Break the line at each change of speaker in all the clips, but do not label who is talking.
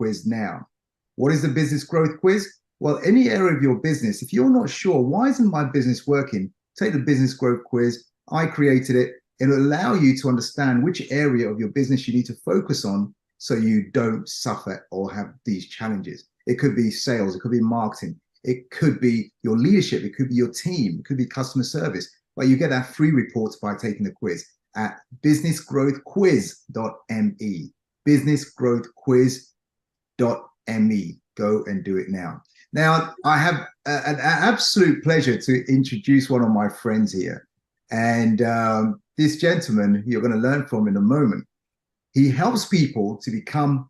quiz now. What is the business growth quiz? Well, any area of your business, if you're not sure, why isn't my business working? Take the business growth quiz. I created it. It'll allow you to understand which area of your business you need to focus on so you don't suffer or have these challenges. It could be sales, it could be marketing, it could be your leadership, it could be your team, it could be customer service. But you get that free report by taking the quiz at businessgrowthquiz.me. Businessgrowthquiz.me. Go and do it now. Now, I have an absolute pleasure to introduce one of my friends here. And this gentleman you're going to learn from in a moment, he helps people to become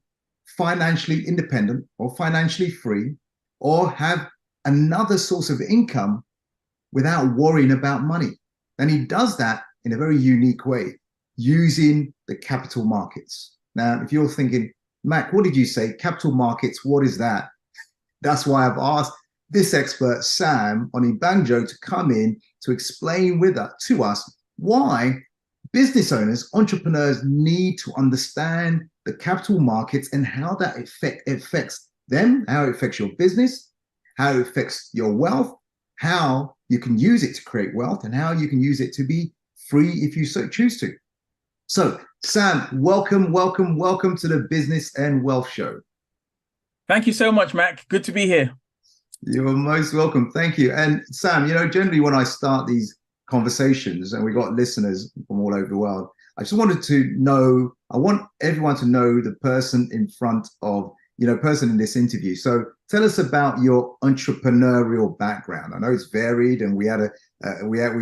financially independent or financially free or have another source of income without worrying about money. And he does that in a very unique way, using the capital markets. Now, if you're thinking, Mac, what did you say? Capital markets, what is that? That's why I've asked this expert, Sam Onigbanjo, to come in to explain to us why business owners, entrepreneurs need to understand the capital markets and how that affects them, how it affects your business, how it affects your wealth, how you can use it to create wealth, and how you can use it to be free if you so choose to. So, Sam, welcome to the Business and Wealth Show.
Thank you so much, Mac. Good to be here.
You're most welcome. Thank you. And Sam, generally when I start these conversations, and we got listeners from all over the world, I want everyone to know the person in front of, person in this interview. So tell us about your entrepreneurial background. I know it's varied, and we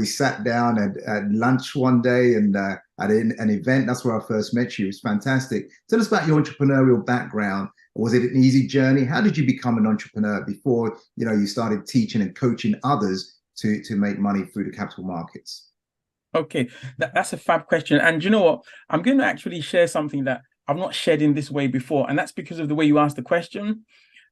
sat down at lunch one day and at an event. That's where I first met you. It was fantastic. Tell us about your entrepreneurial background. Was it an easy journey? How did you become an entrepreneur before you started teaching and coaching others to make money through the capital markets?
Okay, that's a fab question. And you know what? I'm going to actually share something that I've not shared in this way before. And that's because of the way you asked the question.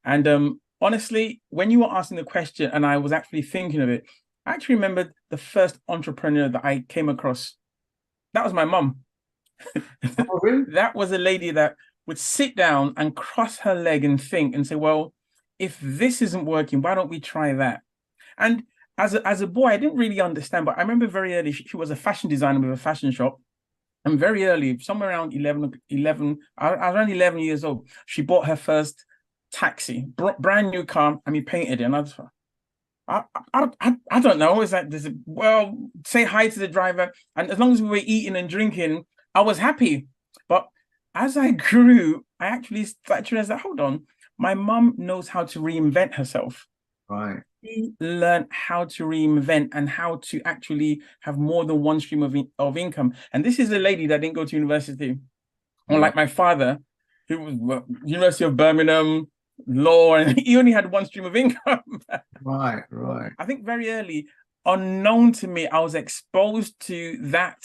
And honestly, when you were asking the question and I was actually thinking of it, I actually remembered the first entrepreneur that I came across. That was my mum.
Oh, really?
That was a lady that would sit down and cross her leg and think and say, well, if this isn't working, why don't we try that? And as a boy, I didn't really understand, but I remember very early, she was a fashion designer with a fashion shop. And very early, somewhere around 11, I was around 11 years old, she bought her first taxi, brand new car, and we painted it. And I just thought, I don't know. It's like, say hi to the driver. And as long as we were eating and drinking, I was happy. But as I grew, I actually started to realize that, hold on, my mum knows how to reinvent herself.
Right.
She learned how to reinvent and how to actually have more than one stream of income. And this is a lady that didn't go to university. Unlike my father, who was University of Birmingham, law, and he only had one stream of income.
Right.
I think very early, unknown to me, I was exposed to that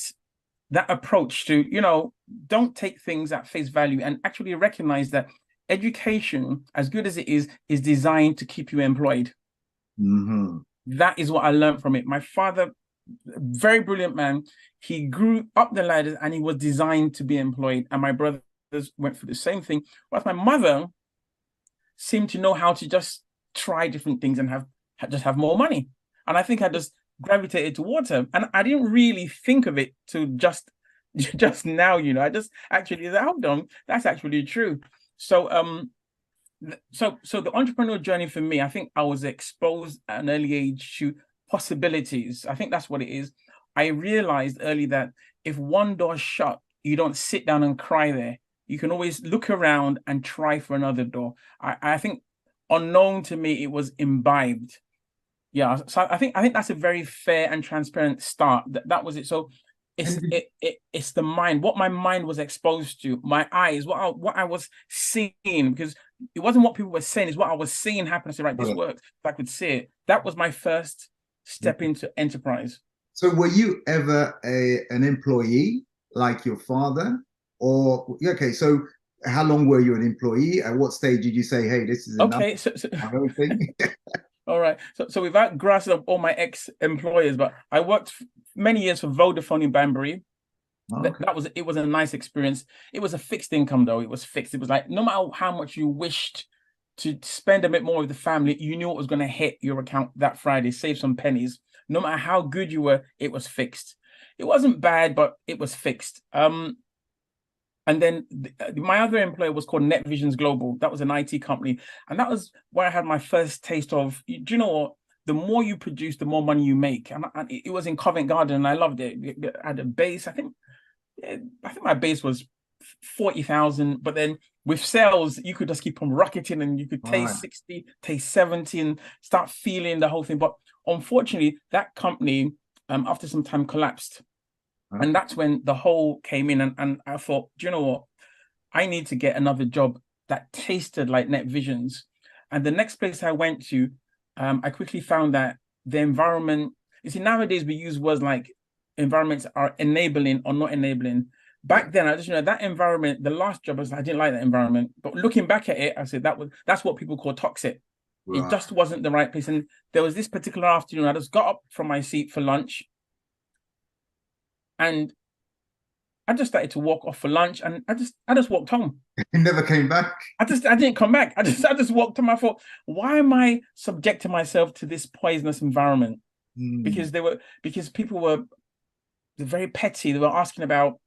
approach to, don't take things at face value and actually recognize that education, as good as it is designed to keep you employed.
Mm-hmm.
That is what I learned from it. My father, very brilliant man, he grew up the ladder and he was designed to be employed. And my brothers went through the same thing. But my mother seemed to know how to just try different things and have more money. And I think I just gravitated towards her. And I didn't really think of it to just now, I just actually said, hold on, that's actually true. So so the entrepreneurial journey for me, I think I was exposed at an early age to possibilities. I think that's what it is. I realized early that if one door's shut, you don't sit down and cry there. You can always look around and try for another door. I think unknown to me, it was imbibed. Yeah, so I think that's a very fair and transparent start. That was it. So it's the mind, what my mind was exposed to, my eyes, what I was seeing, because it wasn't what people were saying, it's what I was seeing happen. I said, right, this works. If I could see it, that was my first step into enterprise.
So were you ever an employee like your father? Or okay, so how long were you an employee? At what stage did you say, hey, this is enough?
Okay, so all right. So without grassing up all my ex-employers, but I worked many years for Vodafone in Banbury.
Okay.
It was a nice experience. It was a fixed income though. It was fixed. It was like no matter how much you wished to spend a bit more with the family, you knew it was going to hit your account that Friday, save some pennies. No matter how good you were, it was fixed. It wasn't bad, but it was fixed. And then my other employer was called Net Visions Global. That was an IT company. And that was where I had my first taste of, do you know what? The more you produce, the more money you make. And it was in Covent Garden and I loved it. I had a base. I think my base was 40,000. But then with sales, you could just keep on rocketing and you could taste 60, taste 70 and start feeling the whole thing. But unfortunately, that company, after some time collapsed. And that's when the whole came in, and I thought, do you know what? I need to get another job that tasted like Net Visions. And the next place I went to, I quickly found that the environment, you see, nowadays we use words like environments are enabling or not enabling. Back then, I just, that environment, the last job, I didn't like that environment. But looking back at it, I said that's what people call toxic. Right. It just wasn't the right place. And there was this particular afternoon, I just got up from my seat for lunch. And I just started to walk off for lunch, and I just walked home.
You never came back.
I didn't come back. I just walked home. I thought, why am I subjecting myself to this poisonous environment? Because people were very petty. They were asking about,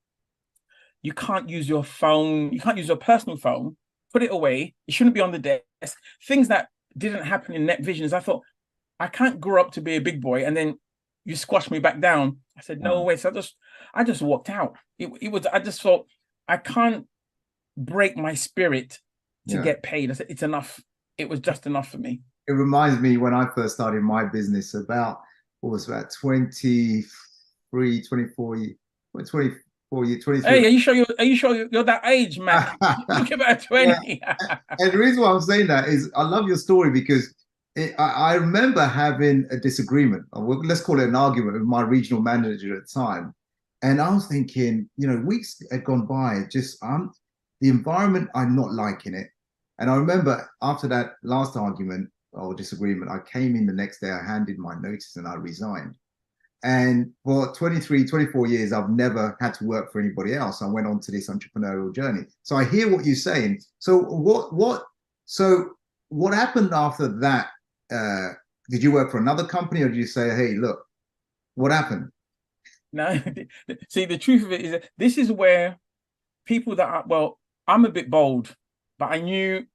you can't use your phone, you can't use your personal phone, put it away. It shouldn't be on the desk. Things that didn't happen in Net Visions. I thought, I can't grow up to be a big boy and then you squash me back down. I said, no way. So I just walked out. I just thought, I can't break my spirit to get paid. I said, it's enough. It was just enough for me.
It reminds me when I first started my business about 23, 24 years, 23.
Hey, are you sure you're that age, man? Look about 20.
And the reason why I'm saying that is I love your story because I remember having a disagreement, or let's call it an argument, with my regional manager at the time. And I was thinking, weeks had gone by, just the environment, I'm not liking it. And I remember after that last argument or disagreement, I came in the next day, I handed my notice and I resigned. And for 23, 24 years, I've never had to work for anybody else. I went on to this entrepreneurial journey. So I hear what you're saying. So what happened after that? Did you work for another company, or did you say, hey, look, what happened?
No, see, the truth of it is that this is where people that are, well, I'm a bit bold, but I knew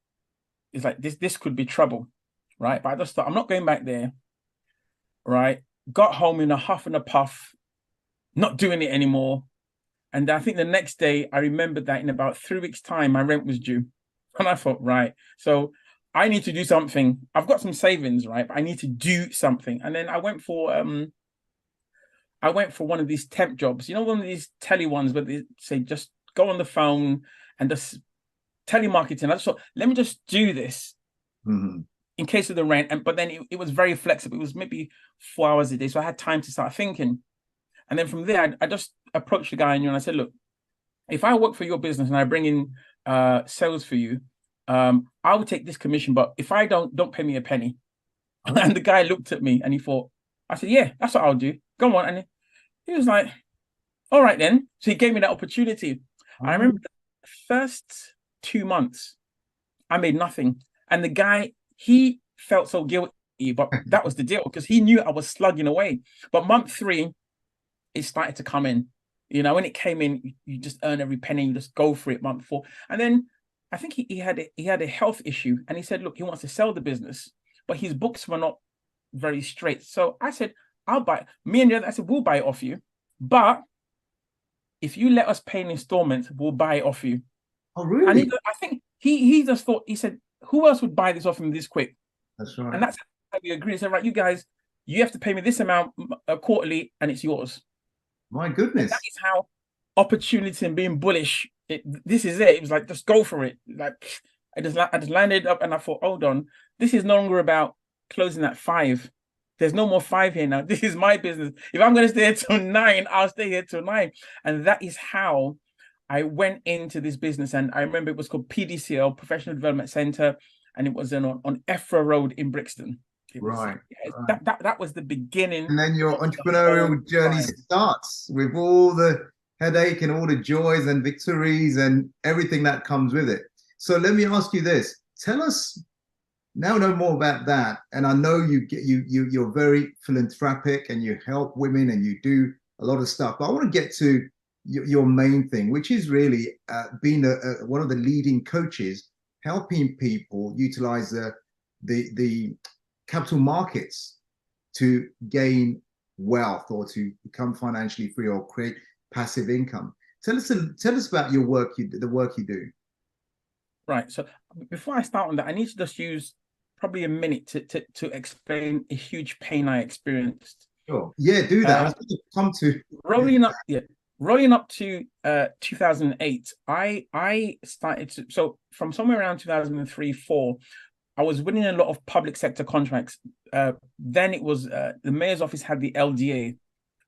it's like this could be trouble, right? But I just thought, I'm not going back there, right? Got home in a huff and a puff, not doing it anymore. And I think the next day, I remembered that in about 3 weeks' time, my rent was due. And I thought, right, so I need to do something. I've got some savings, right? But I need to do something. And then I went for one of these temp jobs, one of these telly ones where they say, just go on the phone and just telemarketing. I just thought, let me just do this in case of the rent. But then it was very flexible. It was maybe 4 hours a day. So I had time to start thinking. And then from there, I just approached the guy and I said, look, if I work for your business and I bring in sales for you, I will take this commission, but if I don't pay me a penny. And the guy looked at me and he thought, I said, yeah, that's what I'll do. Go on. And he was like, all right then. So he gave me that opportunity. I remember the first 2 months, I made nothing. And the guy, he felt so guilty, but that was the deal because he knew I was slugging away. But month 3, it started to come in. When it came in, you just earn every penny, you just go for it. Month 4. And then I think he had a health issue, and he said, look, he wants to sell the business, but his books were not very straight. So I said, I'll buy it. Me and the other, I said, we'll buy it off you. But if you let us pay in installments, we'll buy it off you.
Oh, really?
And I think he just thought, he said, who else would buy this off him this quick?
That's right.
And that's how we agreed. He said, right, you guys, you have to pay me this amount quarterly, and it's yours.
My goodness.
And that is how opportunity and being bullish, this is it. It was like, just go for it. Like I just landed up and I thought, hold on, this is no longer about closing at 5. There's no more 5 here now. This is my business. If I'm going to stay here till 9, I'll stay here till 9. And that is how I went into this business. And I remember it was called PDCL, Professional Development Center, and it was on Effra Road in Brixton.
Right.
That was the beginning.
And then your entrepreneurial journey starts with all the headache and all the joys and victories and everything that comes with it. So let me ask you this. Tell us now know more about that. And I know you're very philanthropic and you help women and you do a lot of stuff. But I want to get to your main thing, which is really being one of the leading coaches, helping people utilize the capital markets to gain wealth or to become financially free or create passive income. Tell us about your work, the work you do.
Right. So before I start on that, I need to just use probably a minute to explain a huge pain I experienced.
Sure. Yeah, do that. I was going to come to
rolling up to 2008. I started to, so from somewhere around 2003-4, I was winning a lot of public sector contracts. Then it was the mayor's office had the LDA.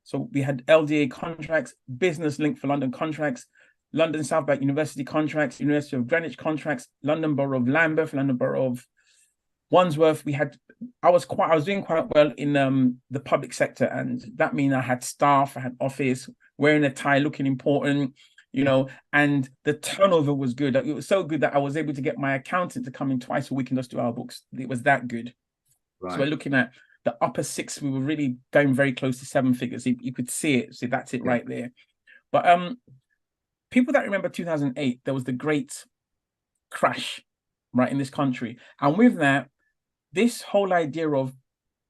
So we had LDA contracts, Business Link for London contracts, London South Bank University contracts, University of Greenwich contracts, London Borough of Lambeth, London Borough of Wandsworth. I was doing quite well in the public sector, and that means I had staff, I had office, wearing a tie, looking important, and the turnover was good. It was so good that I was able to get my accountant to come in twice a week and just do our books. It was that good. Right. So we're looking at the upper six. We were really going very close to seven figures. You could see it. See, that's it right there. But people that remember 2008, there was the great crash, right, in this country. And with that, this whole idea of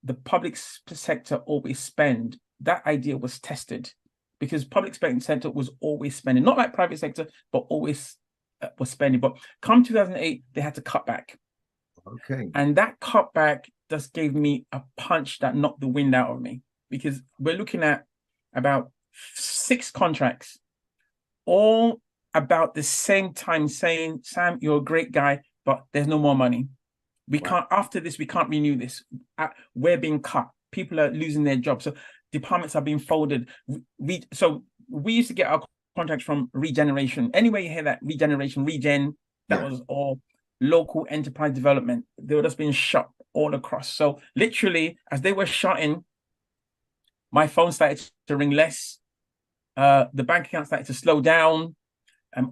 the public sector always spend, that idea was tested because public sector was always spending, not like private sector, but always was spending. But come 2008, they had to cut back.
Okay.
And that cutback just gave me a punch that knocked the wind out of me, because we're looking at about 6 contracts, all about the same time, saying, Sam, you're a great guy, but there's no more money. We can't, after this, we can't renew this. We're being cut. People are losing their jobs. So departments are being folded. So we used to get our contracts from Regeneration. Anyway, you hear that, Regeneration, Regen, that was all local enterprise development. They were just being shut all across. So literally, as they were shutting, my phone started to ring less. The bank account started to slow down.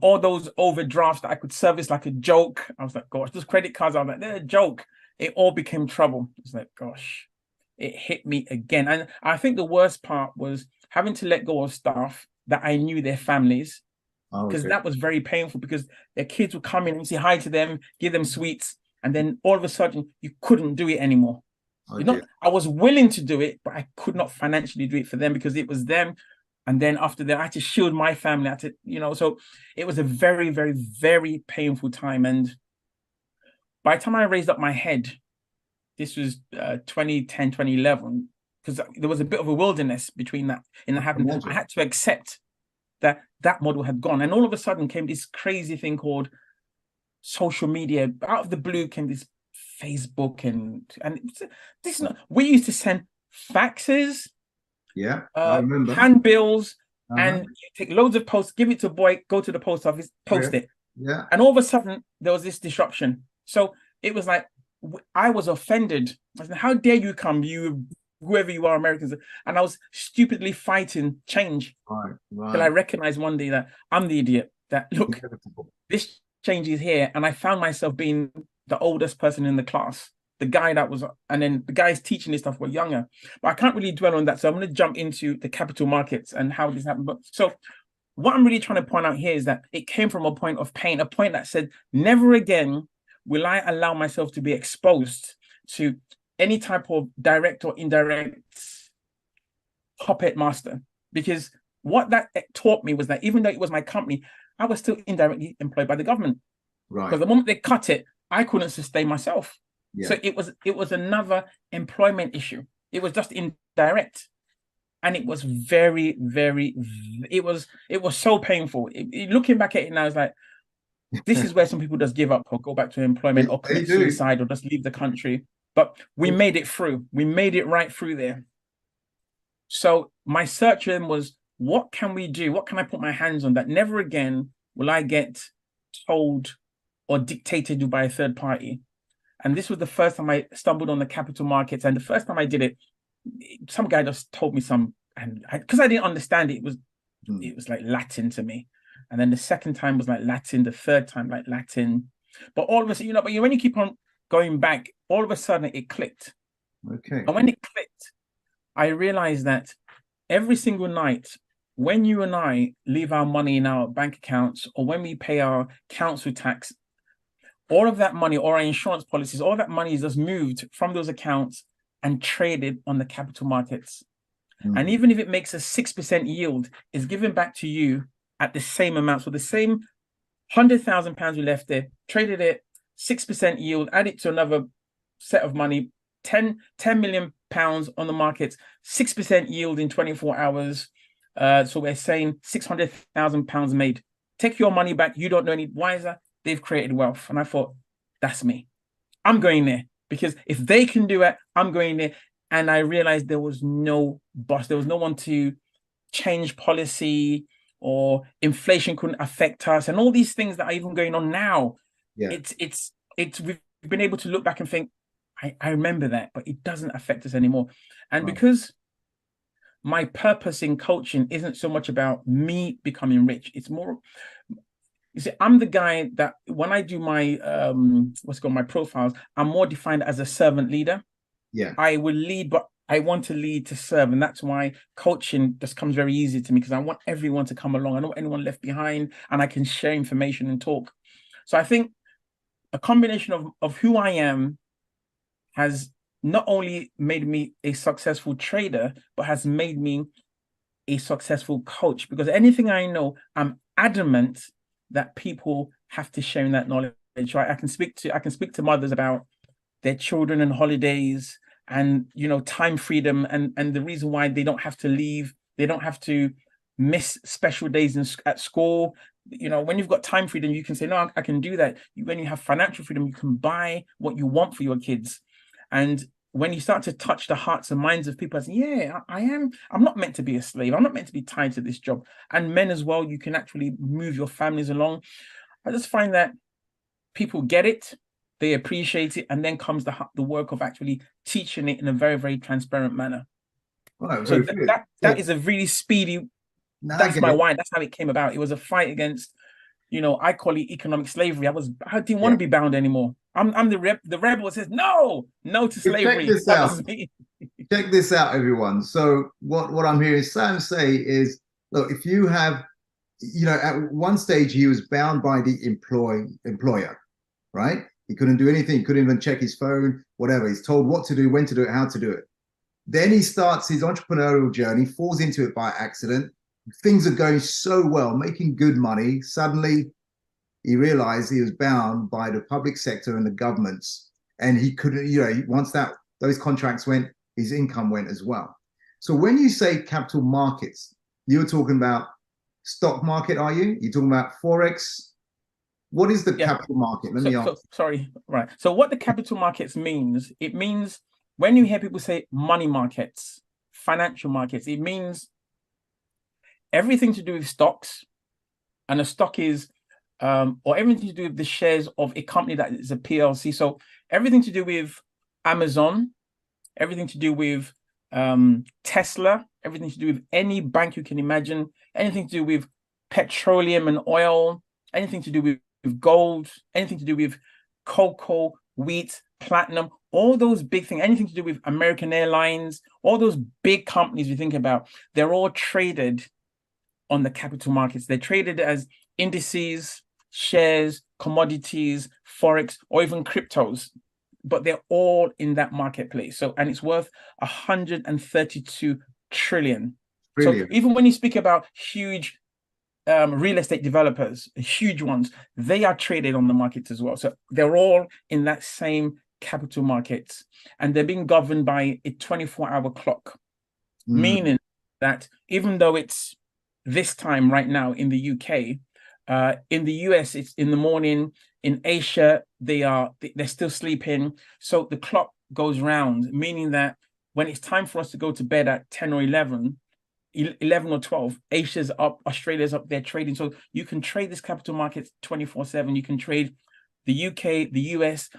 All those overdrafts that I could service like a joke, I was like, gosh, those credit cards, I was like, they're a joke. It all became trouble. It's like, gosh, it hit me again. And I think the worst part was having to let go of staff that I knew their families, because that was very painful, because their kids would come in and say hi to them, give them sweets, and then all of a sudden you couldn't do it anymore. I was willing to do it, but I could not financially do it for them because it was them. And then after that, I had to shield my family. I had to, so it was a very, very, very painful time. And by the time I raised up my head, this was 2010, 2011, because there was a bit of a wilderness between that and that happened. I had to accept that that model had gone. And all of a sudden came this crazy thing called social media. Out of the blue came this Facebook and this. We used to send faxes.
Yeah, I remember.
Handbills, and you take loads of posts, give it to a boy, go to the post office, post it.
Yeah.
And all of a sudden, there was this disruption. So it was like, I was offended. I said, how dare you come, you, whoever you are, Americans. And I was stupidly fighting change. Right. Till I recognized one day that I'm the idiot. That, look, this change is here. And I found myself being the oldest person in the class. The guy that was, and then the guys teaching this stuff were younger, but I can't really dwell on that. So I'm going to jump into the capital markets and how this happened. But so what I'm really trying to point out here is that it came from a point of pain, a point that said, never again will I allow myself to be exposed to any type of direct or indirect puppet master. Because what that taught me was that even though it was my company, I was still indirectly employed by the government. Right. Because the moment they cut it, I couldn't sustain myself. Yeah. So it was another employment issue. It was just indirect, and it was very, very. It was so painful. Looking back at it now, it's like, this is where some people just give up or go back to employment or commit suicide or just leave the country. But we made it through. We made it right through there. So my search then was, what can we do? What can I put my hands on that never again will I get told or dictated to by a third party? And this was the first time I stumbled on the capital markets. And the first time I did it, some guy just told me and because I didn't understand it, it was like Latin to me. And then the second time was like Latin, the third time like Latin. But all of a sudden, but when you keep on going back, all of a sudden it clicked.
Okay.
And when it clicked, I realized that every single night, when you and I leave our money in our bank accounts, or when we pay our council tax, all of that money, or our insurance policies, all that money is just moved from those accounts and traded on the capital markets. And even if it makes a 6% yield, it's given back to you at the same amount. So the same £100,000 we left there, traded it, 6% yield, add it to another set of money, 10 million pounds on the markets, 6% yield in 24 hours. So we're saying £600,000 made. Take your money back. You don't know any wiser. They've created wealth. And I thought, that's me. I'm going there, because if they can do it, I'm going there. And I realized there was no boss. There was no one to change policy, or inflation couldn't affect us, and all these things that are even going on now.
Yeah.
It's we've been able to look back and think, I remember that, but it doesn't affect us anymore. And because my purpose in coaching isn't so much about me becoming rich, it's more, you see, I'm the guy that when I do my my profiles, I'm more defined as a servant leader.
Yeah.
I will lead, but I want to lead to serve. And that's why coaching just comes very easy to me, because I want everyone to come along. I don't want anyone left behind, and I can share information and talk. So I think a combination of who I am has not only made me a successful trader, but has made me a successful coach, because anything I know, I'm adamant that people have to share in that knowledge. Right? I can speak to mothers about their children and holidays, and time freedom, and the reason why they don't have to leave, they don't have to miss special days at school. When you've got time freedom, you can say, no, I can do that. When you have financial freedom, you can buy what you want for your kids. And when you start to touch the hearts and minds of people, I say, yeah, I'm not meant to be a slave. I'm not meant to be tied to this job. And men as well, you can actually move your families along. I just find that people get it, they appreciate it, and then comes the work of actually teaching it in a very, very transparent manner.
Well,
so that is a really speedy. That's my why. That's how it came about. It was a fight against, I call it economic slavery. I didn't want to be bound anymore. I'm the rebel that says no to slavery.
Check this out. Check this out, everyone. So what I'm hearing Sam say is, look, if you have, at one stage he was bound by the employer, right? He couldn't do anything. He couldn't even check his phone, whatever. He's told what to do, when to do it, how to do it. Then he starts his entrepreneurial journey, falls into it by accident. Things are going so well, making good money. Suddenly, he realized he was bound by the public sector and the governments. And he couldn't, once those contracts went, his income went as well. So when you say capital markets, you're talking about stock market, are you? You're talking about Forex? What is the capital market? Let me ask.
Sorry, right. So what the capital markets means, it means when you hear people say money markets, financial markets, it means everything to do with stocks, and a stock is, or everything to do with the shares of a company that is a PLC. So everything to do with Amazon, everything to do with Tesla, everything to do with any bank you can imagine, anything to do with petroleum and oil, anything to do with gold, anything to do with cocoa, wheat, platinum, all those big things, anything to do with American Airlines, all those big companies we think about, they're all traded on the capital markets. They're traded as indices, shares, commodities, Forex, or even cryptos, but they're all in that marketplace. So, and it's worth 132 trillion. Brilliant. So even when you speak about huge real estate developers, huge ones, they are traded on the markets as well. So they're all in that same capital markets, and they're being governed by a 24-hour clock, meaning that even though it's this time right now in the UK, in the US, it's in the morning. In Asia, they're still sleeping. So the clock goes round, meaning that when it's time for us to go to bed at 10 or 11 or 12, Asia's up, Australia's up there trading. So you can trade this capital markets 24/7. You can trade the UK, the US,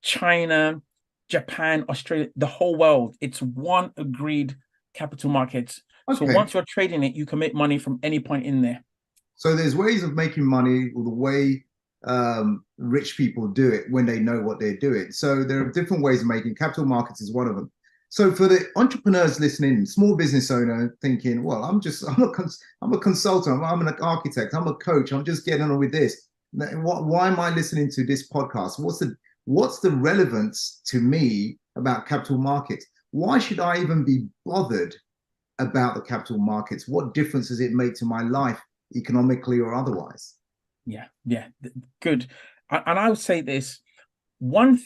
China, Japan, Australia, the whole world. It's one agreed capital markets. So
Okay.
once you're trading it, you can make money from any point in there.
So there's ways of making money, or the way rich people do it when they know what they're doing. So there are different ways of making. Capital markets is one of them. So for the entrepreneurs listening, small business owner thinking, well, I'm a consultant, I'm an architect, I'm a coach, I'm just getting on with this. Why am I listening to this podcast? What's the relevance to me about capital markets? Why should I even be bothered about the capital markets? What difference does it make to my life, economically or otherwise?
Yeah, good. And I would say this, one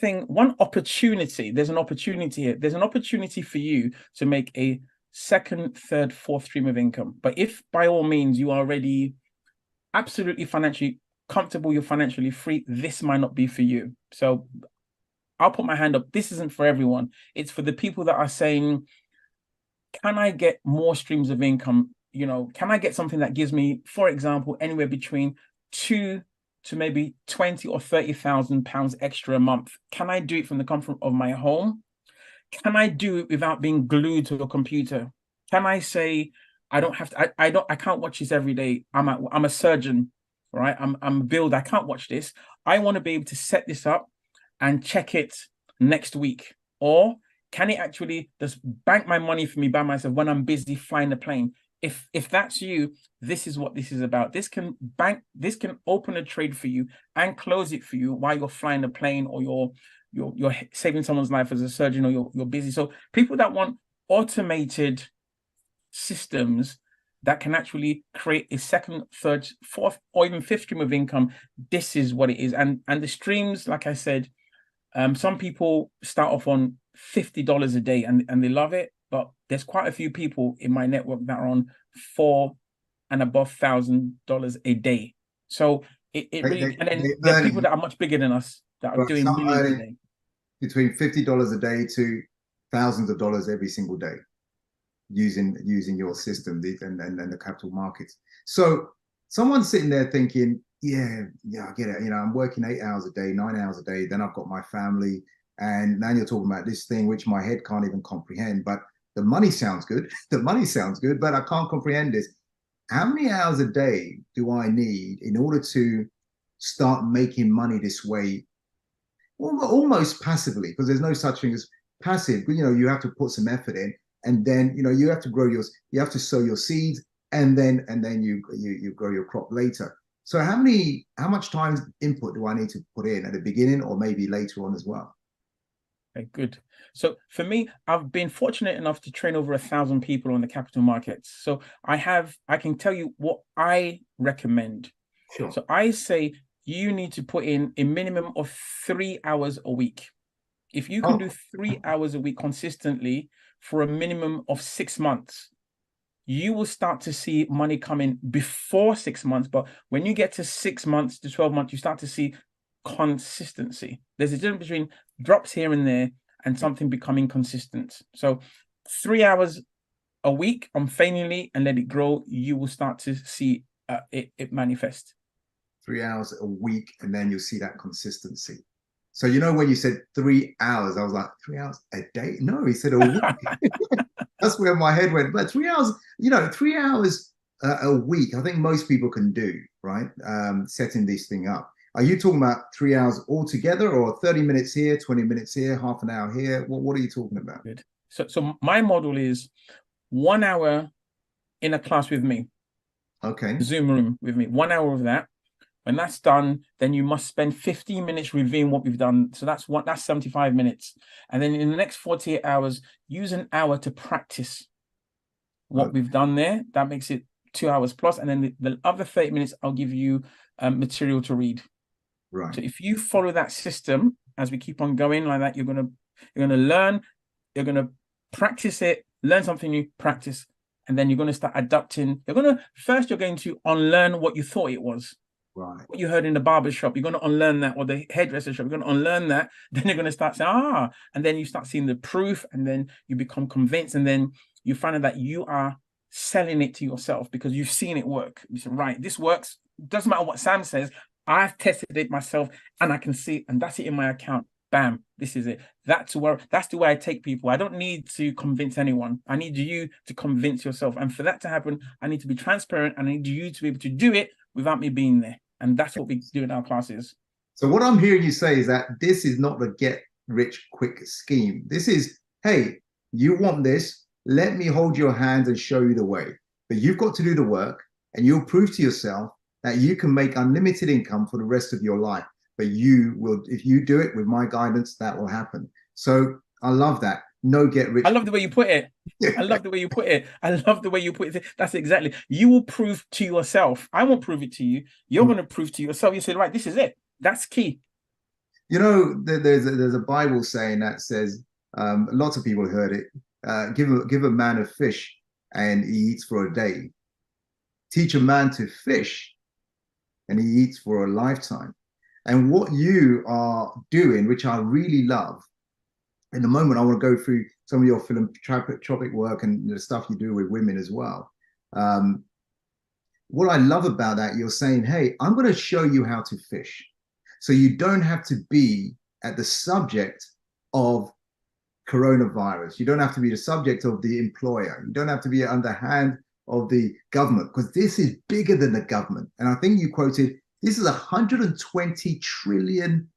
opportunity, there's an opportunity here. There's an opportunity for you to make a second, third, fourth stream of income. But if by all means you are already absolutely financially comfortable, you're financially free, this might not be for you. So I'll put my hand up. This isn't for everyone. It's for the people that are saying, can I get more streams of income? Can I get something that gives me, for example, anywhere between two to maybe 20 or 30,000 pounds extra a month? Can I do it from the comfort of my home? Can I do it without being glued to a computer? Can I say, I don't have to, I can't watch this every day. I'm a surgeon, right? I'm a builder. I can't watch this. I want to be able to set this up and check it next week. Or can it actually just bank my money for me by myself when I'm busy flying the plane? If that's you, this is what this is about. This can open a trade for you and close it for you while you're flying the plane, or you're saving someone's life as a surgeon, or you're busy. So people that want automated systems that can actually create a second, third, fourth, or even fifth stream of income, this is what it is. And the streams, like I said, some people start off on $50 a day and they love it, but there's quite a few people in my network that are on $4,000 and above a day. So it really, and then there are people that are much bigger than us that are doing millions a day.
Between $50 a day to thousands of dollars every single day, using your system and the capital markets. So someone's sitting there thinking, yeah, I get it. I'm working 8 hours a day, 9 hours a day. Then I've got my family. And now you're talking about this thing, which my head can't even comprehend. But the money sounds good. The money sounds good, but I can't comprehend this. How many hours a day do I need in order to start making money this way? Almost passively, because there's no such thing as passive. You have to put some effort in, and then you have to you have to sow your seeds, and then you grow your crop later. So how much time input do I need to put in at the beginning, or maybe later on as well?
Okay, good. So for me, I've been fortunate enough to train over 1,000 people on the capital markets. So I can tell you what I recommend.
Sure.
So I say you need to put in a minimum of 3 hours a week. If you can do 3 hours a week consistently for a minimum of 6 months, you will start to see money coming before 6 months. But when you get to 6 months to 12 months, you start to see consistency. There's a difference between drops here and there and something becoming consistent. So 3 hours a week unfailingly, and let it grow, you will start to see it manifest.
3 hours a week, and then you'll see that consistency. So when you said 3 hours, I was like, 3 hours a day? No, he said a week. That's where my head went. But 3 hours, 3 hours a week, I think most people can do, right? Setting this thing up. Are you talking about 3 hours altogether, or 30 minutes here, 20 minutes here, half an hour here? What are you talking about?
Good. So my model is 1 hour in a class with me.
Okay.
Zoom room with me. 1 hour of that. When that's done, then you must spend 15 minutes reviewing what we've done. So that's 75 minutes. And then in the next 48 hours, use an hour to practice what we've done there. That makes it 2 hours plus. And then the other 30 minutes, I'll give you material to read.
Right.
So if you follow that system, as we keep on going like that, you're gonna learn, you're gonna practice it, learn something new, practice, and then you're gonna start adapting. You're going to unlearn what you thought it was.
Right.
What you heard in the barber shop, you're going to unlearn that, or the hairdresser shop, you're going to unlearn that. Then you're going to start saying, and then you start seeing the proof, and then you become convinced, and then you find out that you are selling it to yourself because you've seen it work. You say, right, this works. Doesn't matter what Sam says. I've tested it myself, and I can see, and that's it in my account. bam, this is it. That's the way I take people. I don't need to convince anyone. I need you to convince yourself. And for that to happen, I need to be transparent, and I need you to be able to do it without me being there. And that's what we do in our classes.
So what I'm hearing you say is that this is not a get rich quick scheme. This is, hey, you want this, let me hold your hand and show you the way. But you've got to do the work, and you'll prove to yourself that you can make unlimited income for the rest of your life. But you will, if you do it with my guidance, that will happen. So I love that. No get rich.
I love the way you put it. I love the way you put it. I love the way you put it. That's exactly. You will prove to yourself. I won't prove it to you. You're going to prove to yourself. You say, right, this is it. That's key.
You know, there's a Bible saying that says, lots of people heard it. Give a man a fish and he eats for a day. Teach a man to fish and he eats for a lifetime. And what you are doing, which I really love, in the moment, I want to go through some of your philanthropic work and the stuff you do with women as well. What I love about that, you're saying, hey, I'm going to show you how to fish. So you don't have to be at the subject of coronavirus. You don't have to be the subject of the employer. You don't have to be under hand of the government, because this is bigger than the government. And I think you quoted, this is $120 trillion.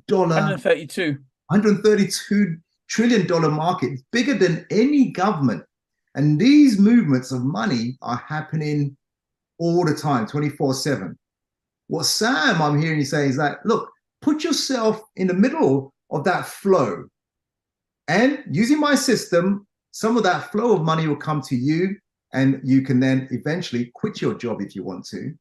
132 trillion dollar market. It's bigger than any government. And these movements of money are happening all the time, 24/7. What Sam, I'm hearing you say is that, look, put yourself in the middle of that flow. And using my system, some of that flow of money will come to you, and you can then eventually quit your job if you want to,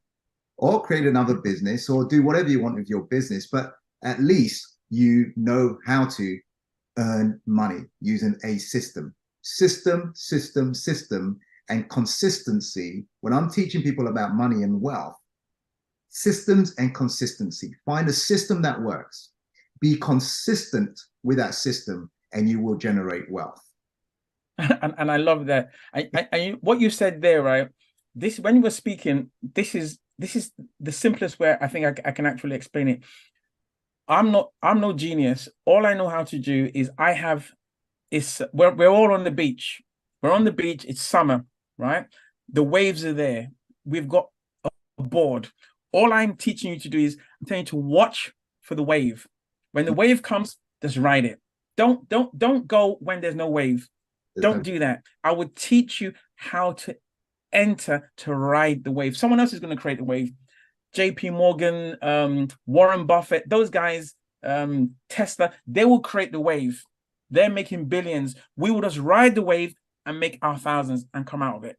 or create another business, or do whatever you want with your business. But at least you know how to earn money using a system, and consistency. When I'm teaching people about money and wealth, systems and consistency. Find a system that works. Be consistent with that system, and you will generate wealth.
And I love that. I what you said there, right? This, when you were speaking, this is the simplest way I think I can actually explain it. I'm no genius. All I know how to do is we're all on the beach. We're on the beach. It's summer, right? The waves are there. We've got a board. All I'm teaching you to do is I'm telling you to watch for the wave. When the wave comes, just ride it. Don't go when there's no wave. Don't do that. I would teach you how to enter to ride the wave. Someone else is going to create the wave. JP Morgan, Warren Buffett, those guys, Tesla, they will create the wave. They're making billions. We will just ride the wave and make our thousands and come out of it.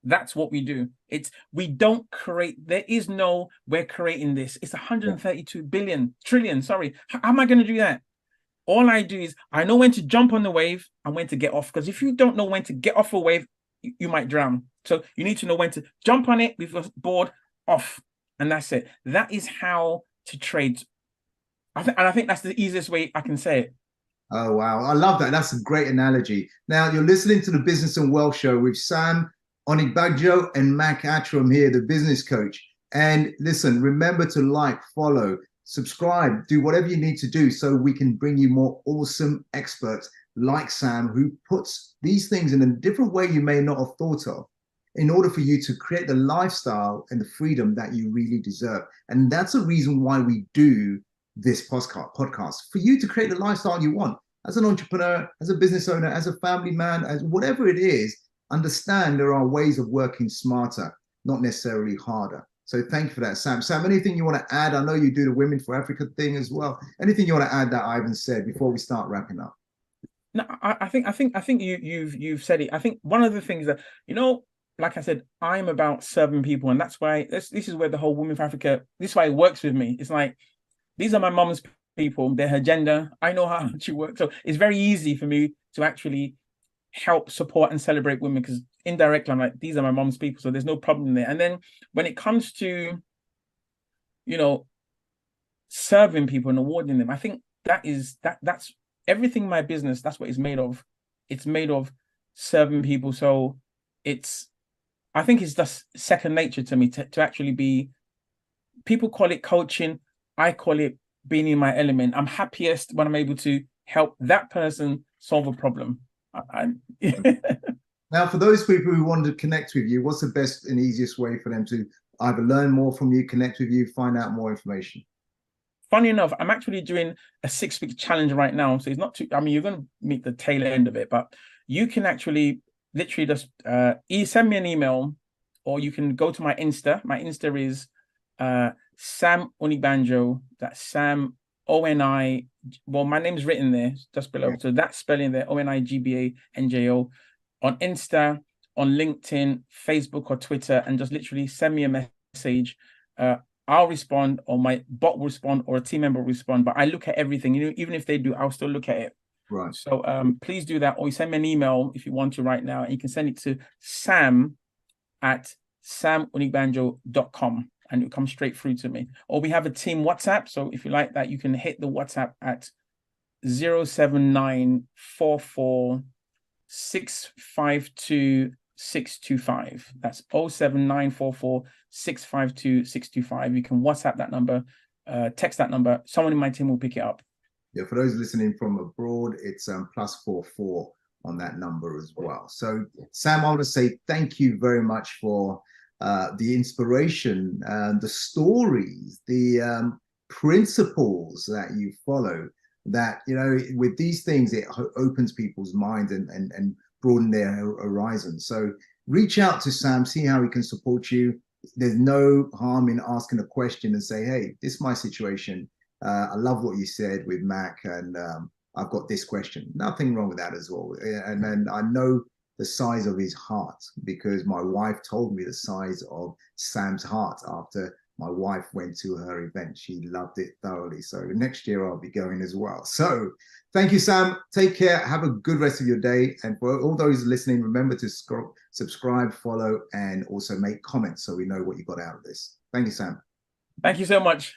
That's what we do. We don't create. There is no, we're creating this. It's 132 trillion. Sorry. How am I going to do that? All I do is I know when to jump on the wave and when to get off. Because if you don't know when to get off a wave, you might drown. So you need to know when to jump on it with your board off. And that's it. That is how to trade. I think that's the easiest way I can say it.
Oh, wow. I love that. That's a great analogy. Now, you're listening to the Business and Wealth Show with Sam Onigbanjo and Mac Attram here, the business coach. And listen, remember to like, follow, subscribe, do whatever you need to do so we can bring you more awesome experts like Sam, who puts these things in a different way you may not have thought of, in order for you to create the lifestyle and the freedom that you really deserve. And that's the reason why we do this podcast, for you to create the lifestyle you want. As an entrepreneur, as a business owner, as a family man, as whatever it is, understand there are ways of working smarter, not necessarily harder. So thank you for that, Sam. Sam, anything you want to add? I know you do the Women for Africa thing as well. Anything you want to add that I haven't said before we start wrapping up?
No, I think you've said it. I think one of the things that, like I said, I'm about serving people, and that's why this is where the whole Women for Africa, this is why it works with me. It's like, these are my mom's people, they're her gender. I know how she works. So it's very easy for me to actually help support and celebrate women, because indirectly I'm like, these are my mom's people. So there's no problem there. And then when it comes to, serving people and awarding them, I think that's everything in my business. That's what it's made of. It's made of serving people. So I think it's just second nature to me to actually be, people call it coaching. I call it being in my element. I'm happiest when I'm able to help that person solve a problem.
Now, for those people who want to connect with you, what's the best and easiest way for them to either learn more from you, connect with you, find out more information?
Funny enough, I'm actually doing a 6-week challenge right now. So it's not too, I mean, you're going to meet the tail end of it, but you can actually literally just send me an email, or you can go to my Insta. My Insta is Sam Onigbanjo. That's Sam ONI. Well, my name's written there just below. Yeah. So that's spelling there, ONIGBANJO. On Insta, on LinkedIn, Facebook, or Twitter, and just literally send me a message. I'll respond, or my bot will respond, or a team member will respond. But I look at everything. You know, even if they do, I'll still look at it.
Right.
So please do that, or you send me an email if you want to right now, and you can send it to sam@samonigbanjo.com, and it'll come straight through to me. Or we have a team WhatsApp. So if you like that, you can hit the WhatsApp at 07944652625. That's 07944652625. You can WhatsApp that number, text that number. Someone in my team will pick it up.
Yeah, for those listening from abroad, it's +44 on that number as well. So, Sam, I want to say thank you very much for the inspiration, the stories, the principles that you follow. That, you know, with these things, it opens people's minds and broaden their horizon. So reach out to Sam, see how he can support you. There's no harm in asking a question and say, hey, this is my situation. I love what you said with Mac, and I've got this question. Nothing wrong with that as well. And then I know the size of his heart, because my wife told me the size of Sam's heart after my wife went to her event. She loved it thoroughly. So next year I'll be going as well. So thank you, Sam. Take care. Have a good rest of your day. And for all those listening, remember to subscribe, follow, and also make comments so we know what you got out of this. Thank you, Sam.
Thank you so much.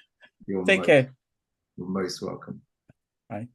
Take care.
You're most welcome.
Bye.